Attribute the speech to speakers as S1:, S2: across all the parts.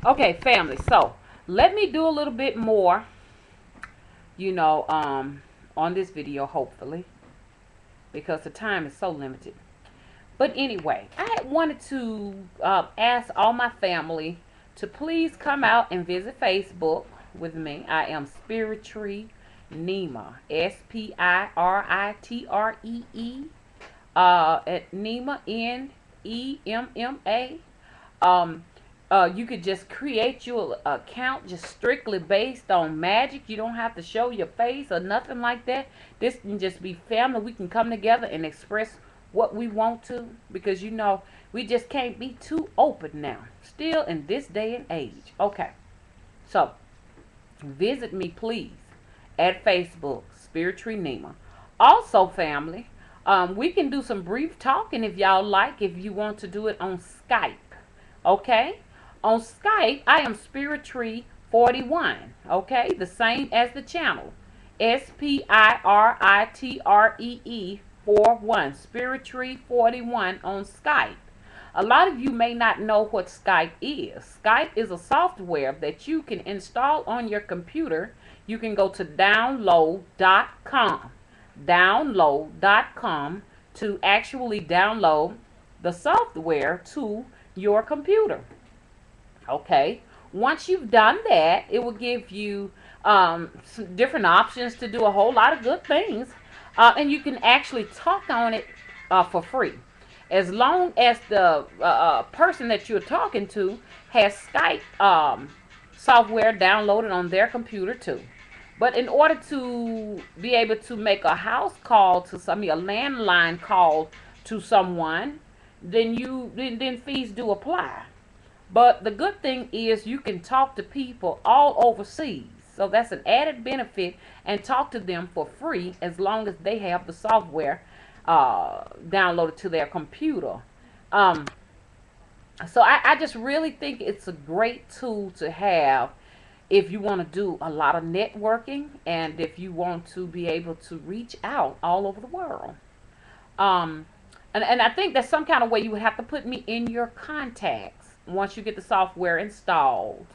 S1: Okay, family. So let me do a little bit more, you know, on this video, hopefully, because the time is so limited. But anyway, I wanted to ask all my family to please come out and visit Facebook with me. I am Spiritree Nima, Spiritree, at Nima, Nemma. Um, you could just create your account just strictly based on magic. You don't have to show your face or nothing like that. This can just be family. We can come together and express what we want to, because we just can't be too open now. Still in this day and age. Okay, so visit me please at Facebook, Spiritree Nima. Also, family, we can do some brief talking if y'all like. If you want to do it on Skype. Okay? On Skype, I am Spiritree41. Okay? The same as the channel. Spiritree 41. Spiritree41 on Skype. A lot of you may not know what Skype is. Skype is a software that you can install on your computer. You can go to download.com. Download.com to actually download the software to your computer. Okay. Once you've done that, it will give you some different options to do a whole lot of good things. And you can actually talk on it for free. As long as the person that you're talking to has Skype software downloaded on their computer too. But in order to be able to make a house call to somebody, a landline call to someone, then fees do apply. But the good thing is you can talk to people all overseas. So that's an added benefit, and talk to them for free as long as they have the software downloaded to their computer. Um, so I just really think it's a great tool to have if you want to do a lot of networking, and if you want to be able to reach out all over the world. Um, and I think that's some kind of way you would have to put me in your contacts once you get the software installed,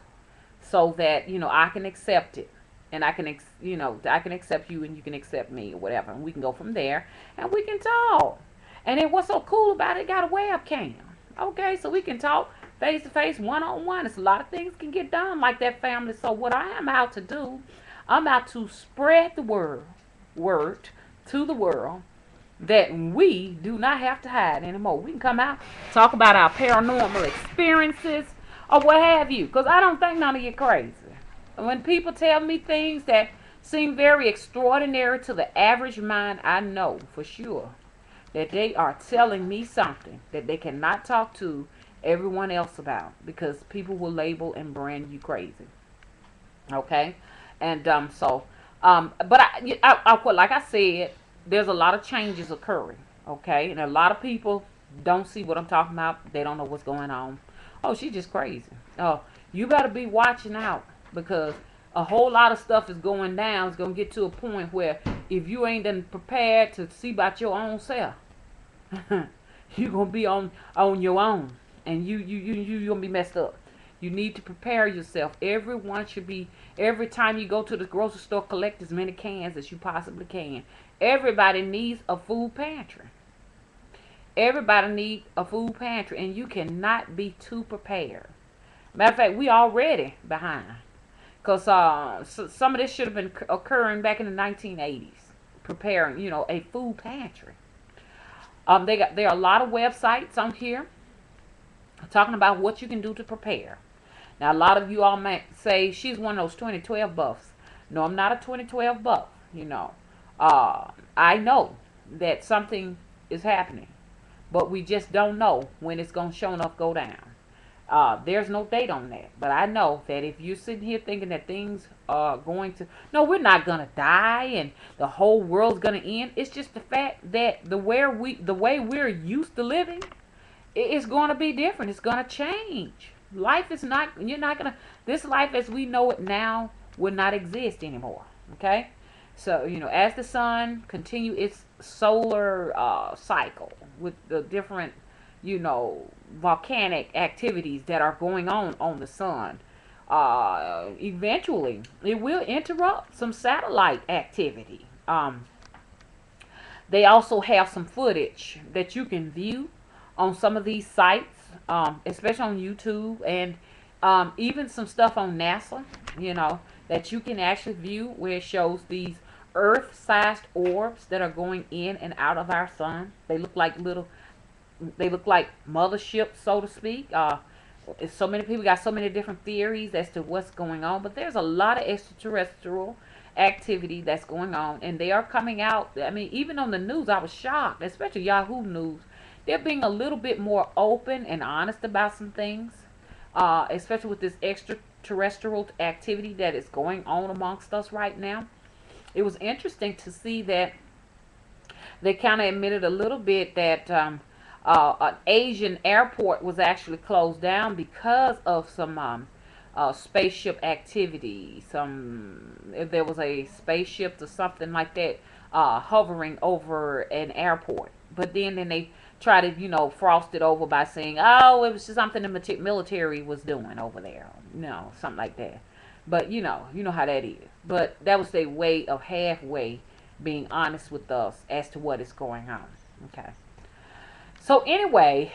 S1: so that I can accept it, and I can accept you and you can accept me or whatever, and we can go from there and we can talk. And then what's so cool about it? It got a webcam. Okay, so we can talk face to face, one on one. It's a lot of things can get done like that, family. So what I am out to do, I'm out to spread the word to the world that we do not have to hide anymore. We can come out, talk about our paranormal experiences or what have you, because I don't think none of you crazy. When people tell me things that seem very extraordinary to the average mind, I know for sure that they are telling me something that they cannot talk to everyone else about, because people will label and brand you crazy. Okay? And but like I said, there's a lot of changes occurring. Okay? And a lot of people don't see what I'm talking about. They don't know what's going on. Oh, she's just crazy. Oh, you better be watching out, because a whole lot of stuff is going down. It's going to get to a point where if you ain't done prepared to see about your own self, you're going to be on your own, and you're going to be messed up. You need to prepare yourself. Everyone should be, every time you go to the grocery store, collect as many cans as you possibly can. Everybody needs a food pantry. Everybody needs a food pantry, and you cannot be too prepared. Matter of fact, we already behind, because some of this should have been occurring back in the 1980s. Preparing, a food pantry. There are a lot of websites on here talking about what you can do to prepare. Now, a lot of you all may say she's one of those 2012 buffs. No, I'm not a 2012 buff. I know that something is happening, but we just don't know when it's going to show enough go down. There's no date on that, but I know that if you're sitting here thinking that things are going to, no, we're not gonna die and the whole world's gonna end. It's just the fact that the way we're used to living is going to be different. It's going to change. Life is not. You're not gonna. This life as we know it now will not exist anymore. Okay, so as the sun continue its solar cycle with the different volcanic activities that are going on the sun. Eventually, it will interrupt some satellite activity. They also have some footage that you can view on some of these sites, especially on YouTube, and even some stuff on NASA, that you can actually view where it shows these Earth-sized orbs that are going in and out of our sun. They look like motherships, so to speak. So many people got so many different theories as to what's going on, but there's a lot of extraterrestrial activity that's going on, and they are coming out. I mean, even on the news, I was shocked, especially Yahoo News. They're being a little bit more open and honest about some things, especially with this extraterrestrial activity that is going on amongst us right now. It was interesting to see that they kind of admitted a little bit that an Asian airport was actually closed down because of some spaceship activity. If there was a spaceship or something like that hovering over an airport. But then they try to, frost it over by saying, oh, it was just something the military was doing over there. Something like that. But you know how that is. But that was their way of halfway being honest with us as to what is going on. Okay. So anyway,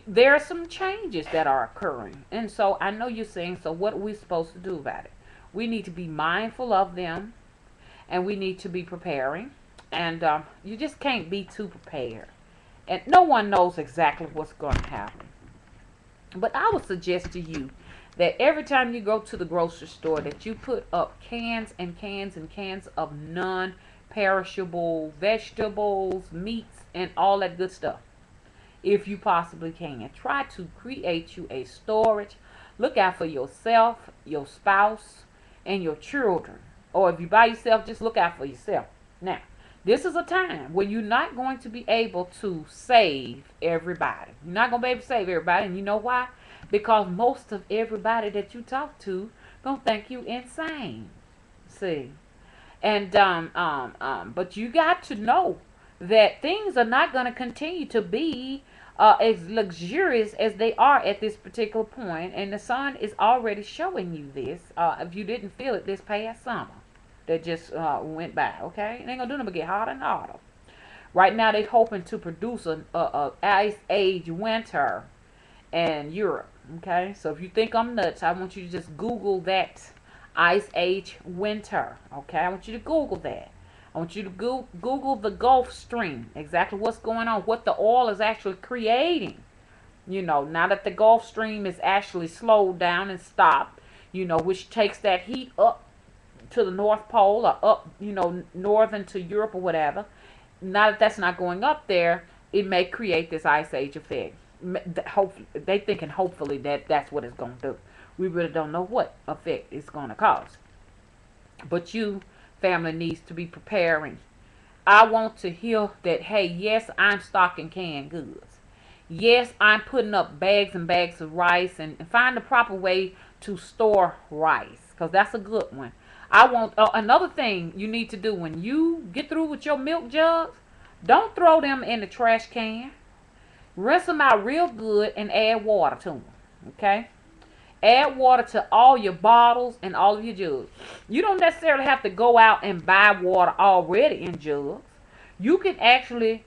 S1: there are some changes that are occurring. And so I know you're saying, so what are we supposed to do about it? We need to be mindful of them, and we need to be preparing. And you just can't be too prepared. And no one knows exactly what's going to happen. But I would suggest to you that every time you go to the grocery store that you put up cans and cans and cans of non-perishable vegetables, meats, and all that good stuff. If you possibly can, try to create you a storage. Look out for yourself, your spouse, and your children. Or if you by yourself, just look out for yourself. Now, this is a time when you're not going to be able to save everybody. You're not going to be able to save everybody. And you know why? Because most of everybody that you talk to gonna think you insane. See? And but you got to know that things are not going to continue to be as luxurious as they are at this particular point, and the sun is already showing you this. If you didn't feel it this past summer that just went by, okay, it ain't gonna do nothing but get hotter and hotter. Right now, they're hoping to produce a ice age winter in Europe. Okay, so if you think I'm nuts, I want you to just Google that ice age winter. Okay, I want you to Google that. I want you to Google the Gulf Stream, exactly what's going on, what the oil is actually creating. Now that the Gulf Stream is actually slowed down and stopped, which takes that heat up to the North Pole or up, northern to Europe or whatever. Now that that's not going up there, it may create this ice age effect. Hopefully, they thinking hopefully that that's what it's going to do. We really don't know what effect it's going to cause. But you, family, needs to be preparing. I want to hear that, hey, yes, I'm stocking canned goods. Yes, I'm putting up bags and bags of rice, and find the proper way to store rice, because that's a good one. I want another thing you need to do when you get through with your milk jugs, don't throw them in the trash can. Rinse them out real good and add water to them. Okay? Add water to all your bottles and all of your jugs. You don't necessarily have to go out and buy water already in jugs. You can actually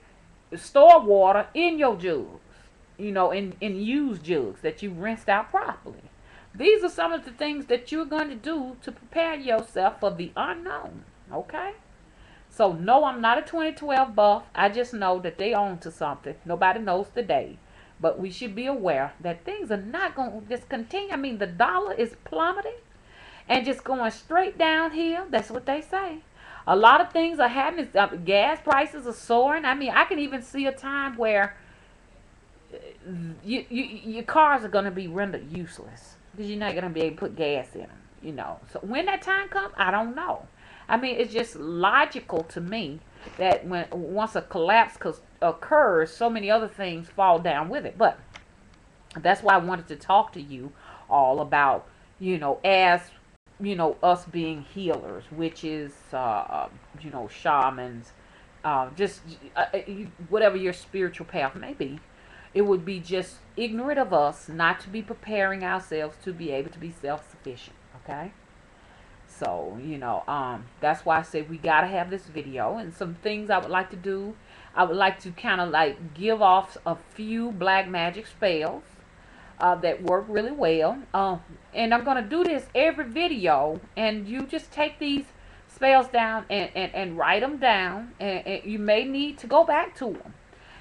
S1: store water in your jugs, in used jugs that you rinsed out properly. These are some of the things that you're going to do to prepare yourself for the unknown. Okay? So, no, I'm not a 2012 buff. I just know that they own to something. Nobody knows the day. But we should be aware that things are not going to just continue. I mean, the dollar is plummeting and just going straight downhill. That's what they say. A lot of things are happening. Gas prices are soaring. I mean, I can even see a time where your cars are going to be rendered useless because you're not going to be able to put gas in them. So when that time comes, I don't know. I mean, it's just logical to me that once a collapse occurs, so many other things fall down with it. But that's why I wanted to talk to you all about, as us being healers, witches, shamans, just whatever your spiritual path may be. It would be just ignorant of us not to be preparing ourselves to be able to be self-sufficient. Okay. So, that's why I say we gotta have this video and some things I would like to do. I would like to kind of like give off a few black magic spells that work really well. And I'm gonna do this every video, and you just take these spells down and write them down, and you may need to go back to them.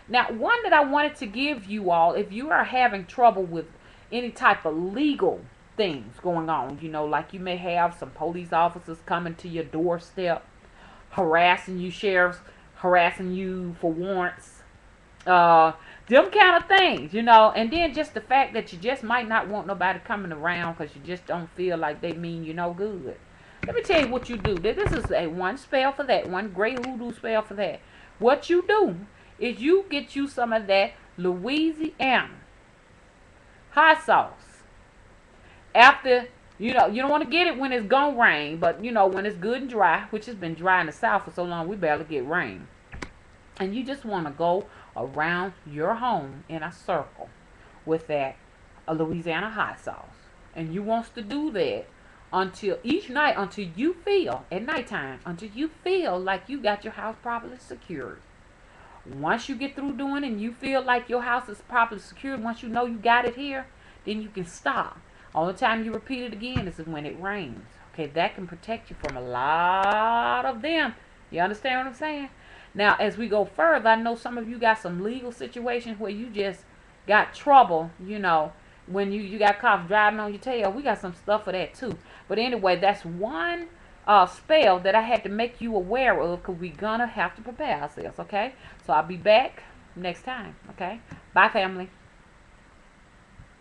S1: Now, one that I wanted to give you all, if you are having trouble with any type of legal things going on, like you may have some police officers coming to your doorstep, harassing you, sheriffs harassing you for warrants, them kind of things, and then just the fact that you just might not want nobody coming around because you just don't feel like they mean you no good. Let me tell you what you do. This is a one spell for that, one great hoodoo spell for that. What you do is you get you some of that Louisiana hot sauce. After, you don't want to get it when it's gonna rain, but when it's good and dry, which has been dry in the south for so long, we barely get rain. And you just want to go around your home in a circle with that Louisiana hot sauce. And you wants to do that until each night, until you feel, at nighttime, until you feel like you got your house properly secured. Once you get through doing it and you feel like your house is properly secured, once you know you got it here, then you can stop. Only time you repeat it again is when it rains. Okay, that can protect you from a lot of them. You understand what I'm saying? Now, as we go further, I know some of you got some legal situations where you just got trouble, when you got cops driving on your tail. We got some stuff for that too. But anyway, that's one spell that I had to make you aware of, because we're going to have to prepare ourselves, okay? So I'll be back next time, okay? Bye, family.